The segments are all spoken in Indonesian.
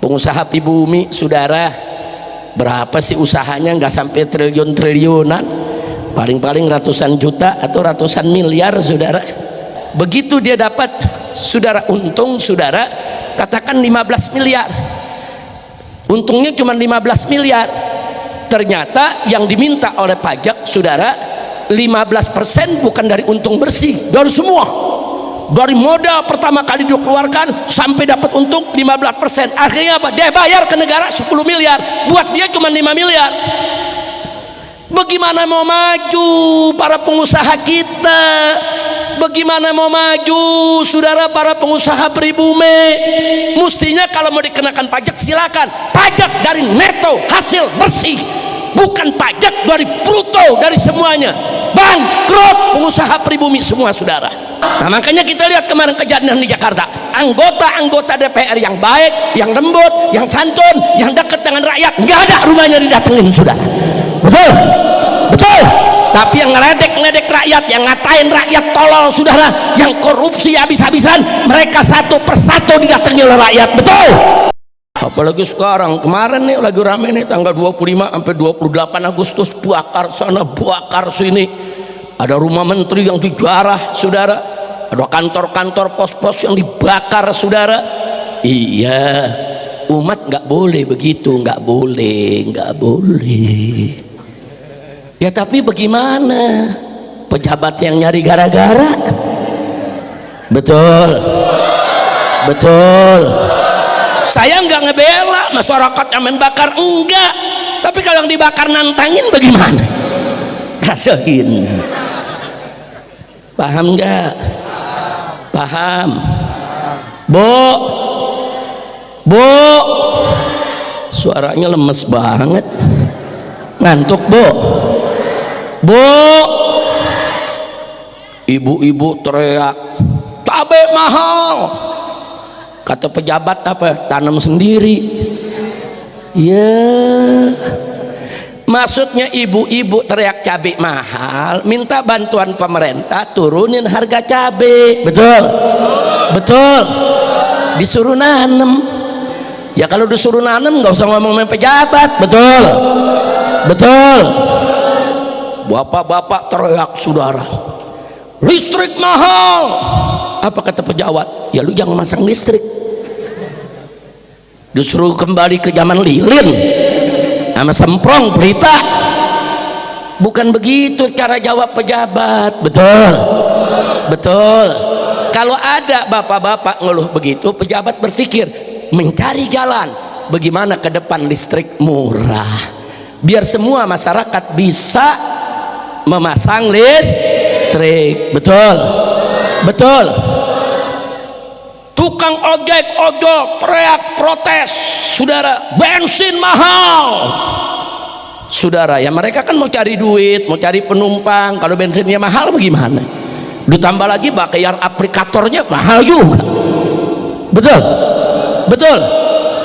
pengusaha pribumi, saudara, berapa sih usahanya? Nggak sampai triliun-triliunan, paling-paling ratusan juta atau ratusan miliar, saudara. Begitu dia dapat, saudara, untung, saudara, katakan 15 miliar, untungnya cuma 15 miliar. Ternyata yang diminta oleh pajak, saudara, 15% bukan dari untung bersih, dari semua, dari modal pertama kali dia keluarkan sampai dapat untung 15%. Akhirnya apa? Dia bayar ke negara 10 miliar, buat dia cuma 5 miliar. Bagaimana mau maju para pengusaha kita? Bagaimana mau maju, saudara, para pengusaha pribumi? Mestinya kalau mau dikenakan pajak, silakan pajak dari neto hasil bersih, bukan pajak dari bruto, dari semuanya. Bangkrut pengusaha pribumi semua, saudara. Nah, makanya kita lihat kemarin kejadian di Jakarta, anggota-anggota DPR yang baik, yang lembut, yang santun, yang dekat dengan rakyat, nggak ada rumahnya didatengin, saudara. Betul, betul. Tapi yang ngeledek rakyat, yang ngatain rakyat tolol, saudara, yang korupsi habis-habisan, mereka satu persatu didatangi oleh rakyat. Betul. Apalagi sekarang, kemarin nih lagi rame nih, tanggal 25 sampai 28 Agustus, bakar sana, bakar sini. Ada rumah menteri yang dijarah, saudara. Ada kantor-kantor, pos-pos yang dibakar, saudara. Iya, umat nggak boleh begitu, nggak boleh, nggak boleh. Ya tapi bagaimana? Pejabat yang nyari gara-gara. Betul, betul. Saya nggak ngebela masyarakat yang main bakar, enggak. Tapi kalau yang dibakar nantangin bagaimana? Rasain. Paham nggak? Paham. Bu, suaranya lemes banget. Ngantuk, Bu, ibu-ibu teriak, cabai mahal. Kata pejabat apa? Tanam sendiri. Ya, maksudnya ibu-ibu teriak cabai mahal, minta bantuan pemerintah turunin harga cabai. Betul, betul. Disuruh nanem. Ya kalau disuruh nanem nggak usah ngomong sama pejabat. Betul, betul. Bapak-bapak teriak, saudara, listrik mahal. Apa kata pejabat? Ya lu jangan masang listrik. Disuruh kembali ke zaman lilin sama semprong berita. Bukan begitu cara jawab pejabat. Betul, betul. Kalau ada bapak-bapak ngeluh begitu, pejabat berpikir mencari jalan bagaimana ke depan listrik murah, biar semua masyarakat bisa memasang listrik. Betul, betul. Tukang ojek teriak protes, saudara, bensin mahal. Saudara, ya mereka kan mau cari duit, mau cari penumpang. Kalau bensinnya mahal bagaimana? Ditambah lagi bayar aplikatornya mahal juga. Betul, betul.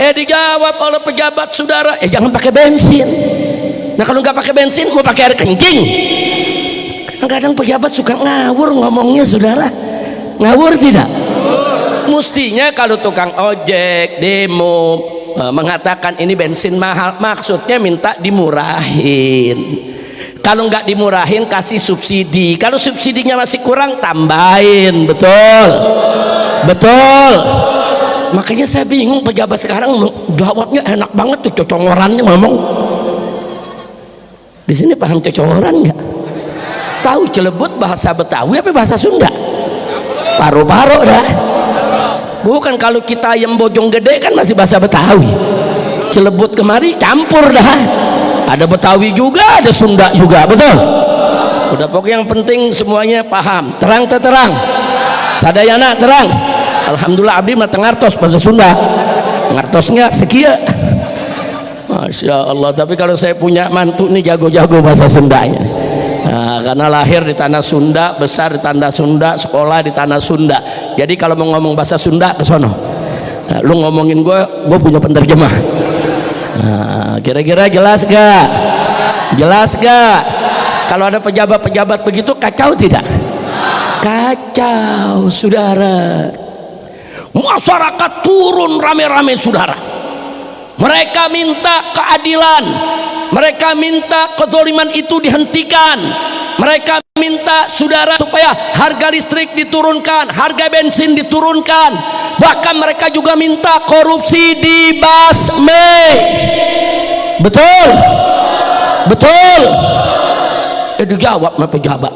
Dijawab oleh pejabat, saudara, jangan pakai bensin. Nah kalau nggak pakai bensin, mau pakai air kencing. Kadang-kadang pejabat suka ngawur ngomongnya, saudara. Ngawur tidak? Mestinya kalau tukang ojek demo mengatakan ini bensin mahal, maksudnya minta dimurahin. Kalau nggak dimurahin, kasih subsidi. Kalau subsidinya masih kurang, tambahin. Betul, betul. Makanya saya bingung pejabat sekarang jawabnya enak banget tuh, cocongorannya ngomong. Di sini paham cocongoran nggak? Tahu Cilebut bahasa Betawi apa bahasa Sunda? Paru-paru dah. Bukan, kalau kita ayam bojong gede kan masih bahasa Betawi. Cilebut kemari campur dah. Ada Betawi juga, ada Sunda juga. Betul. Udah pokoknya yang penting semuanya paham. Terang terang. Sadayana terang. Alhamdulillah abdi mah tengartos bahasa Sunda. Ngartosnya sekia. Masya Allah. Tapi kalau saya punya mantu nih jago-jago bahasa Sundanya. Nah, karena lahir di tanah Sunda, besar di tanah Sunda, sekolah di tanah Sunda. Jadi kalau mau ngomong bahasa Sunda ke sono. Nah, lu ngomongin gue punya penerjemah. Nah, kira-kira jelas gak? Jelas gak? Kalau ada pejabat-pejabat begitu kacau tidak? Kacau, saudara. Masyarakat turun rame-rame, saudara. Mereka minta keadilan, mereka minta kezaliman itu dihentikan, mereka minta saudara supaya harga listrik diturunkan, harga bensin diturunkan, bahkan mereka juga minta korupsi dibasmi. Betul? Betul? Dijawab sama pejabat.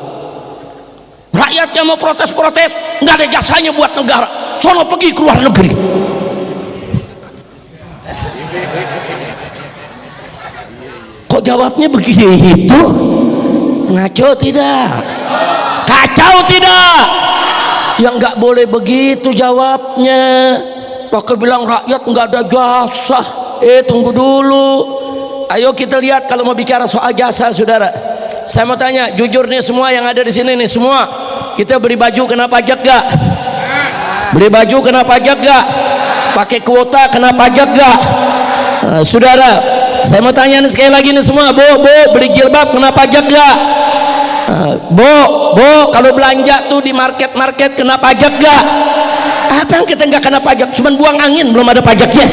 Rakyat yang mau protes-protes nggak ada jasanya buat negara, sono pergi ke luar negeri. Kok jawabnya begitu? Ngaco tidak? Kacau tidak? Ya nggak boleh begitu jawabnya. Pakai bilang rakyat nggak ada jasa. Tunggu dulu. Ayo kita lihat kalau mau bicara soal jasa, saudara. Saya mau tanya, jujur nih semua yang ada di sini nih semua, kita beli baju kena pajak gak? Beli baju kena pajak gak? Pakai kuota kena pajak gak? Saudara, saya mau tanya nih sekali lagi nih semua, Bu, beli jilbab kena pajak gak? Bu, kalau belanja tuh di market kena pajak gak? Apa yang kita nggak kena pajak? Cuman buang angin, belum ada pajaknya.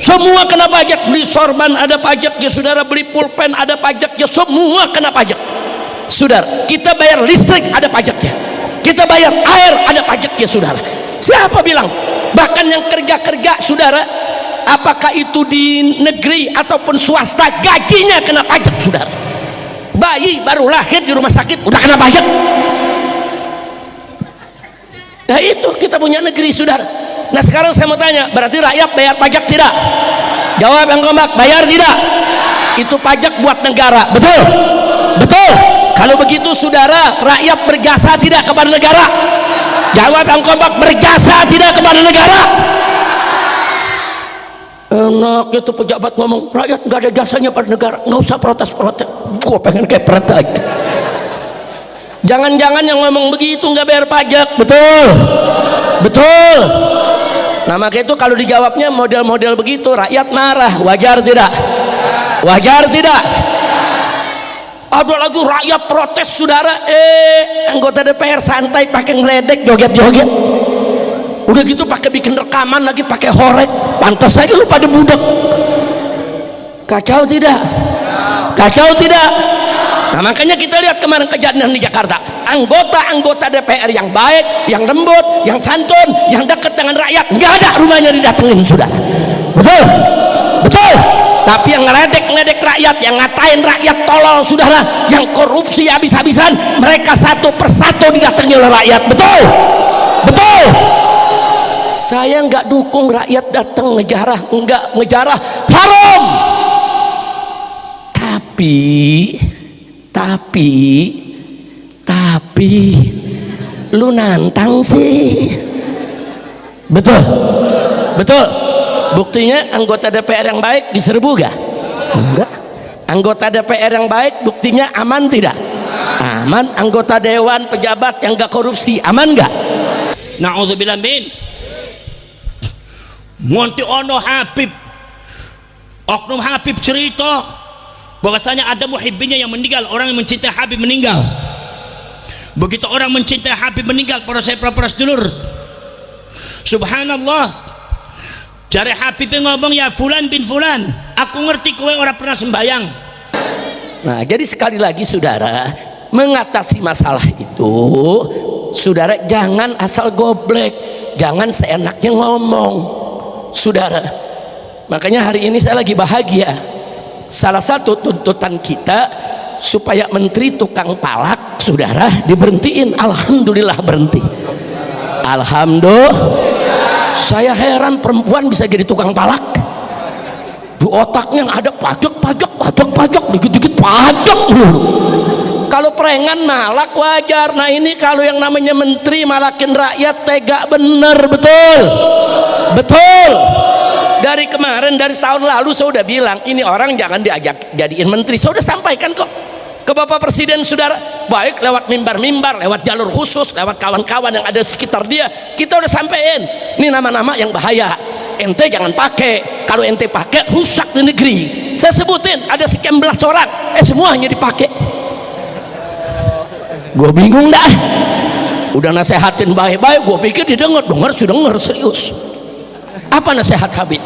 Semua kena pajak. Beli sorban ada pajak ya saudara, beli pulpen ada pajak ya, semua kena pajak. Saudara, kita bayar listrik ada pajaknya, kita bayar air ada pajak ya saudara. Siapa bilang? Bahkan yang kerja saudara, apakah itu di negeri ataupun swasta, gajinya kena pajak saudara. Bayi baru lahir di rumah sakit udah kena pajak. Nah itu kita punya negeri saudara. Nah sekarang saya mau tanya, berarti rakyat bayar pajak tidak? Jawab yang kompak, bayar tidak? Itu pajak buat negara, betul? Betul? Kalau begitu saudara, rakyat berjasa tidak kepada negara? Jawab yang kompak, berjasa tidak kepada negara? Enak itu pejabat ngomong, rakyat nggak ada jasanya pada negara, nggak usah protes-protes. Gue pengen kayak protes. Jangan-jangan yang ngomong begitu nggak bayar pajak, betul? Betul? Nah maka itu kalau dijawabnya model-model begitu, rakyat marah. Wajar tidak? Wajar tidak? Ada lagi rakyat protes saudara, anggota DPR santai pakai ngeledek, joget-joget. Udah gitu pakai bikin rekaman lagi, pakai horek. Pantas aja lu pada budak. Kacau tidak? Kacau tidak? Nah makanya kita lihat kemarin kejadian di Jakarta, anggota DPR yang baik, yang lembut, yang santun, yang dekat dengan rakyat, nggak ada rumahnya didatengin saudara. Betul? Betul? Tapi yang ngeledek rakyat, yang ngatain rakyat tolol saudara, yang korupsi habis-habisan, mereka satu persatu didatangi oleh rakyat. Betul? Betul? Saya nggak dukung rakyat datang ngejarah, nggak ngejarah, haram. Tapi lu nantang sih. Betul? Betul? Buktinya anggota DPR yang baik diserbu gak? Enggak. Anggota DPR yang baik buktinya aman tidak? Aman. Anggota dewan pejabat yang gak korupsi aman gak? Na'udzubillah min. Monti ono Habib, oknum Habib cerita bahwasanya ada muhibbinya yang meninggal, orang yang mencintai Habib meninggal. Begitu orang mencintai Habib meninggal, para sedulur, subhanallah, jari Habib ngomong, ya fulan bin fulan, aku ngerti kowe orang pernah sembayang. Nah jadi sekali lagi saudara, mengatasi masalah itu saudara jangan asal goblek, jangan seenaknya ngomong saudara. Makanya hari ini saya lagi bahagia. Salah satu tuntutan kita supaya menteri tukang palak saudara diberhentiin, alhamdulillah berhenti. Alhamdulillah. Saya heran perempuan bisa jadi tukang palak. Di otaknya ada pajak, dikit-dikit pajak dulu. Kalau perengan malak wajar. Nah ini kalau yang namanya menteri malakin rakyat tega bener, betul? Betul? Dari kemarin, dari tahun lalu saya udah bilang ini orang jangan diajak jadiin menteri. Saya udah sampaikan kok ke Bapak Presiden saudara, baik lewat mimbar-mimbar, lewat jalur khusus, lewat kawan-kawan yang ada sekitar dia, kita udah sampein ini nama-nama yang bahaya, ente jangan pakai. Kalau ente pakai rusak di negeri. Saya sebutin ada sekian belas orang, semuanya dipakai. Gue bingung dah. Udah nasehatin baik-baik, gue pikir didengar, sudah dengar serius. Apa nasihat Habib?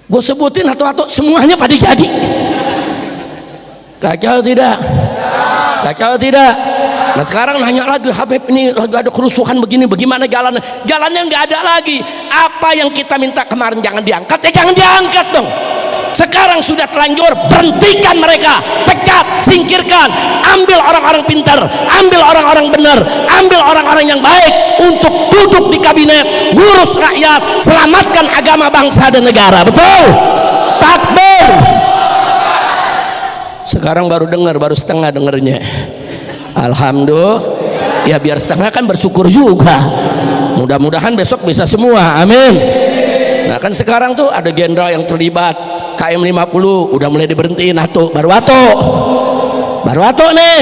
Gue sebutin atau semuanya pada jadi. Kacau tidak? Kacau tidak? Nah sekarang nanya lagi, Habib ini lagi ada kerusuhan begini, bagaimana jalannya? Jalannya nggak ada lagi. Apa yang kita minta kemarin jangan diangkat, ya jangan diangkat dong. Sekarang sudah terlanjur, berhentikan mereka, pecat, singkirkan, ambil orang-orang pintar, ambil orang-orang benar, ambil orang-orang yang baik untuk duduk di kabinet, ngurus rakyat, selamatkan agama bangsa dan negara. Betul? Takbir. Sekarang baru dengar, baru setengah dengarnya. Alhamdulillah. Ya biar setengah kan bersyukur juga. Mudah-mudahan besok bisa semua. Amin. Nah kan sekarang tuh ada jenderal yang terlibat KM 50 udah mulai diberhentiin atau baru nih.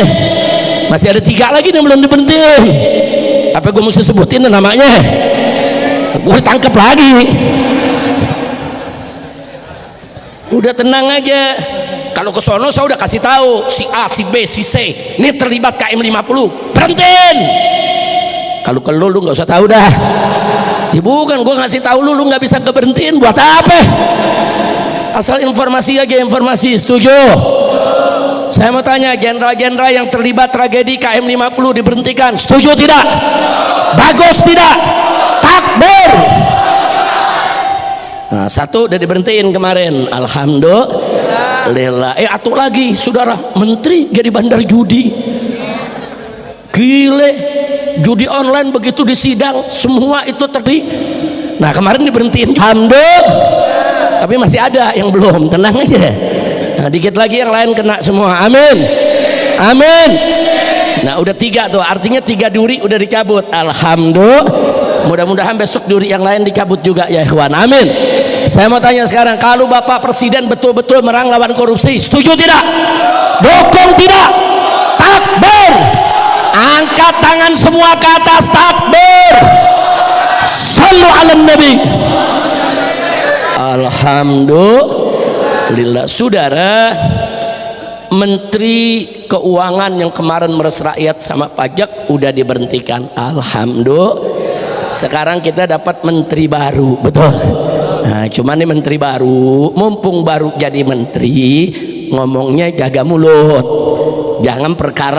Masih ada 3 lagi yang belum diberhentiin. Apa gue mesti sebutin namanya? Gue ditangkap lagi. Udah tenang aja. Kalau ke sono saya udah kasih tahu si A, si B, si C ini terlibat KM 50, berhentiin. Kalau ke lu nggak usah tahu dah. Ya bukan, gue ngasih tahu lu nggak bisa keberhentiin buat apa? Asal informasi aja, informasi. Setuju? Saya mau tanya, jenderal-jenderal yang terlibat tragedi KM 50 diberhentikan, setuju tidak? Bagus tidak? Takbir. Nah, 1 udah diberhentiin kemarin, alhamdulillah. Atuh lagi, saudara menteri jadi bandar judi. Gile, judi online begitu disidang semua itu tadi. Nah kemarin diberhentiin, alhamdulillah. Tapi masih ada yang belum, tenang aja. Nah dikit lagi yang lain kena semua. Amin, amin. Nah udah 3 tuh, artinya 3 duri udah dicabut, alhamdulillah. Mudah-mudahan besok duri yang lain dicabut juga ya ikhwan. Amin. Saya mau tanya sekarang, kalau Bapak Presiden betul-betul merang lawan korupsi, setuju tidak? Dukung tidak? Takbir. Angkat tangan semua ke atas, takbir. Sallu ala nabi. Alhamdulillah. Saudara, Menteri Keuangan yang kemarin meres rakyat sama pajak udah diberhentikan, alhamdulillah. Sekarang kita dapat menteri baru, betul. Nah, cuman nih menteri baru, mumpung baru jadi menteri, ngomongnya jaga mulut, jangan perkara